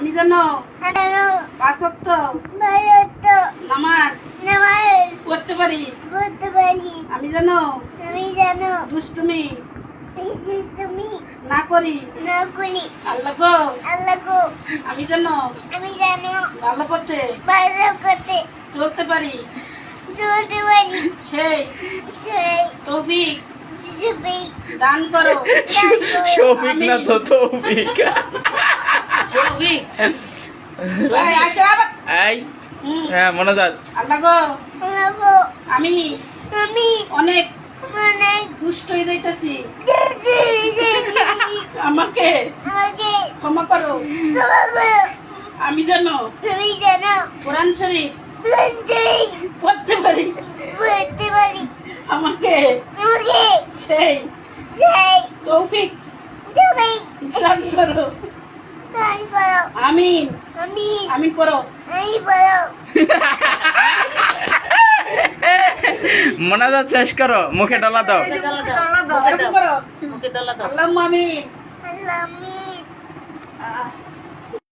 আমি যেন আঠারো 5 ওয়াক্ত ভারত নামাজ নামাজ পড়তে পারি। পড়তে পারি। আমি যেন আমি জানো দুষ্টুমি তুমি না করি। না করি। আল্লাহ গো, আল্লাহ গো, আমি যেন আমি জানো ভালো পথে ভালো করতে চলতে পারি। চলতে পারি। সেই সেই তৌফিক ছবি দান করো। শফিক না তো তৌফিক। তৌফিক এই আসো আবার। এই হুম, হ্যাঁ মনোজাত। আল্লাহ গো, আল্লাহ গো, আমি আমি অনেক অনেক দুষ্ট হয়ে যাইতেছি। আমাকে আমাকে ক্ষমা করো। ক্ষমা করো। আমি যেন তুমি জানো কোরআন শরীফ লঞ্চই পড়তে পারি। পড়তে পারি। আমাকে আমাকে সেই সেই তৌফিক তুমি দান করো। দান করো। আমিন। আমি আমিন পড়ো। আমি বলো মনোজাত শেষ করো, মুখে ডলা দাও। এরকম করো। আল্লাহুম্মা আমিন। আল্লাহ আমি আহ